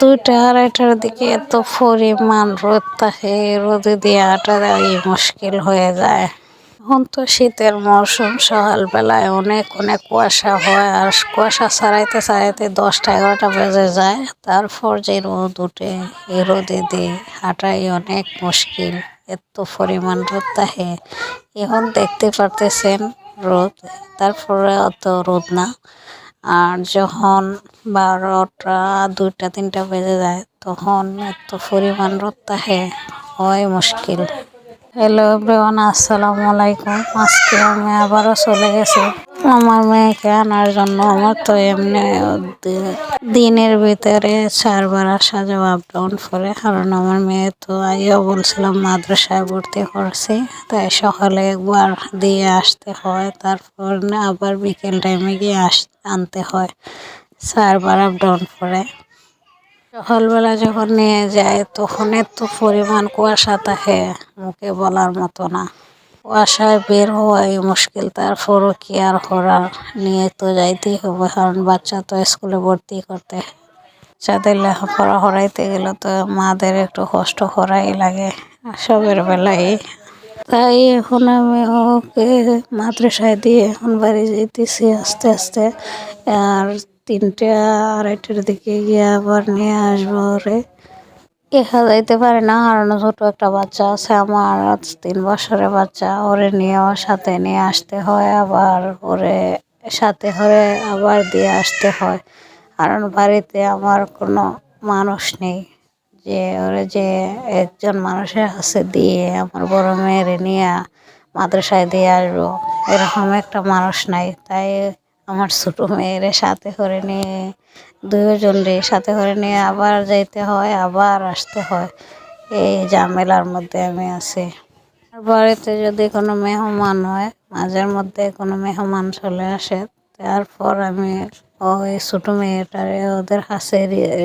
দুইটা আড়াইটার দিকে এত পরিমাণ রোদ থাকে, রোদে দিয়ে হাঁটা মুশকিল হয়ে যায়। এখন তো শীতের মৌসুম, সকালবেলায় অনেক অনেক কুয়াশা হয়, আর কুয়াশা ছাড়াইতে ছাড়াইতে 10টা 11টা বেজে যায়। তারপর যে রোদ উঠে, এই রোদে দিয়ে হাঁটাই অনেক মুশকিল, এত পরিমাণ রোদ থাকে। এখন দেখতে পারতেছেন রোদ, তারপরে অত রোদ না। আর যখন 12টা 2টা 3টা বেজে যায়, তখন এত পরিমাণ রোদ থাকে, হয় মুশকিল। হ্যালো এভরিওয়ান, আসসালামু আলাইকুম। আজকে আমি আবারও চলে গেছি আমার মেয়েকে আনার জন্য। আমার তো এমনি দিনের ভিতরে 4বার আসা যাওয়া আপ ডাউন করে, কারণ আমার মেয়ে তো আগেও বলছিলাম মাদ্রাসায় ভর্তি করছি, তাই সকালে একবার দিয়ে আসতে হয়, তারপর না আবার বিকেল টাইমে গিয়ে আনতে হয়। 4বার আপ ডাউন করে। সকালবেলা যখন নিয়ে যায় তখন এত পরিমাণ কুয়াশা থাকে, মুখে বলার মতো না। কুয়াশায় বের হওয়াই মুশকিল, তারপরও কি আর করার, নিয়ে তো যাইতেই হবে, কারণ বাচ্চা তো স্কুলে ভর্তি করতে। বাচ্চাদের লেখাপড়া করাইতে গেলে তো মাদের একটু কষ্ট করাই লাগে সবের বেলায়। তাই এখন আমি ওকে মাদ্রাসায় দিয়ে এখন বাড়ি যেতেছি আস্তে আস্তে। আর 3টা 2:30টার দিকে গিয়ে আবার নিয়ে আসবো ওরে। একা যাইতে পারে না, কারণ ছোট একটা বাচ্চা আছে আমার, 3 বছরের বাচ্চা। ওরে নিয়ে ওর সাথে নিয়ে আসতে হয়, আবার ওরে সাথে করে আবার দিয়ে আসতে হয়, কারণ বাড়িতে আমার কোনো মানুষ নেই যে ওরে যে একজন মানুষের কাছে দিয়ে আমার বড় মেয়ের নিয়ে মাদ্রাসায় দিয়ে আসবো, এরকম একটা মানুষ নাই। তাই আমার ছোট মেয়ের সাথে করে নিয়ে, দুজনরে সাথে করে নিয়ে আবার যাইতে হয়, আবার আসতে হয়। এই ঝামেলার মধ্যে আমি আছি। আর বাড়িতে যদি কোনো মেহমান হয়, মাঝের মধ্যে কোনো মেহমান চলে আসে, তারপর আমি ওই ছোটো মেয়েটারে ওদের কাছে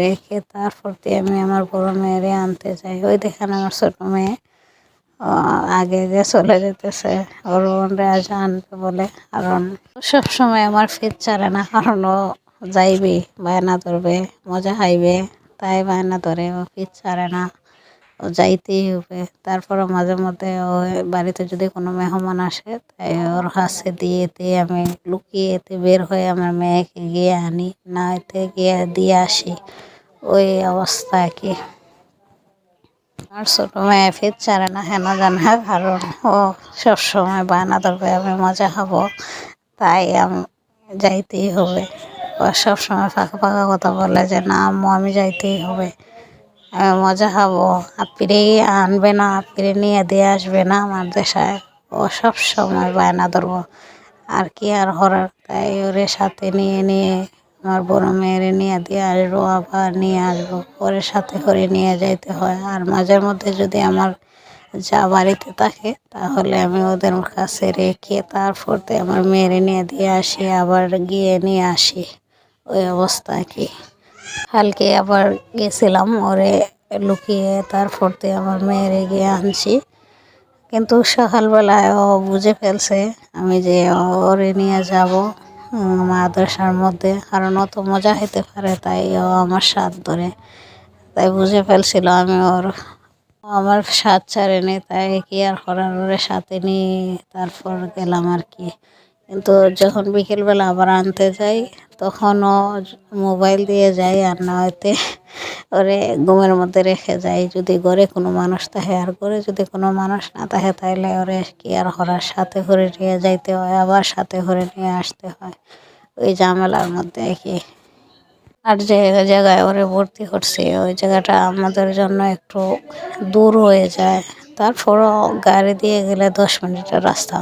রেখে তারপর দিয়ে আমি আমার বড় মেয়েরে আনতে যাই। ওই দেখেন আমার ছোটো মেয়ে আগে আগে চলে যেতেছে, ওর বোনরে আজ আনতে বলে। কারণ সবসময় আমার ফিট ছাড়ে না, কারণ ও যাইবে, বায়না ধরবে, মজা খাইবে, তাই বায়না ধরে, ও ফিট ছাড়ে না, ও যাইতেই হবে। তারপরে মাঝে মধ্যে ও বাড়িতে যদি কোনো মেহমান আসে, তাই ওর কাছে দিয়ে আমি লুকিয়ে বের হয়ে আমার মেয়েকে গিয়ে আনি, না এতে গিয়ে দিয়ে আসি। ওই অবস্থা কি। আর ছোটো মেয়ে ফিট ছাড়ে না, হেন জানা, কারণ ও সবসময় বায়না ধরবে আমি মজা খাবো, তাই আমি যাইতেই হবে। ও সবসময় ফাঁকা ফাঁকা কথা বলে যে না আম্মু আমি যাইতেই হবে, আমি মজা খাবো, আপিরে আনবে না, আপিরে নিয়ে দিয়ে আসবে না মাদ্রাসায়। ও সবসময় বায়না ধরবো, আর কি আর করার। তাই ওরে সাথে নিয়ে নিয়ে আমার বড় মেয়েরে নিয়ে দিয়ে আসবো, আবার নিয়ে আসবো, ওরে সাথে করে নিয়ে যাইতে হয়। আর মাঝের মধ্যে যদি আমার যা বাড়িতে থাকে, তাহলে আমি ওদের কাছে রেখে তারপর আমার মেয়েরে নিয়ে দিয়ে আসি, আবার গিয়ে নিয়ে আসি। ওই অবস্থা কি। কালকে আবার গেছিলাম ওরে লুকিয়ে, তারপর আমার মেয়েরে গিয়ে আনছি। কিন্তু সকালবেলায় ও বুঝে ফেলছে আমি যে ওরে নিয়ে যাব মাদ্রাসার মধ্যে, কারণ ও তো মজা খেতে পারে, তাই ও আমার সাথ ধরে। তাই বুঝে ফেলছিল আমি আমার সাথ ছাড়েনি, তাই কি আর করার, ওরে সাথে নিয়ে তারপর গেলাম আর কি। কিন্তু যখন বিকেলবেলা আবার আনতে যাই, তখন ও মোবাইল দিয়ে যায়, আর না হইতে ওরে ঘুমের মধ্যে রেখে যাই যদি ঘরে কোনো মানুষ থাকে। আর ঘরে যদি কোনো মানুষ না থাকে, তাইলে ওরে কি আর করার, সাথে করে নিয়ে যাইতে হয়, আবার সাথে করে নিয়ে আসতে হয়। ওই ঝামেলার মধ্যে কি। আর যে জায়গায় ওরে ভর্তি করছি, ওই জায়গাটা আমাদের জন্য একটু দূর হয়ে যায়, তারপরও গাড়ি দিয়ে গেলে 10 মিনিটের রাস্তা।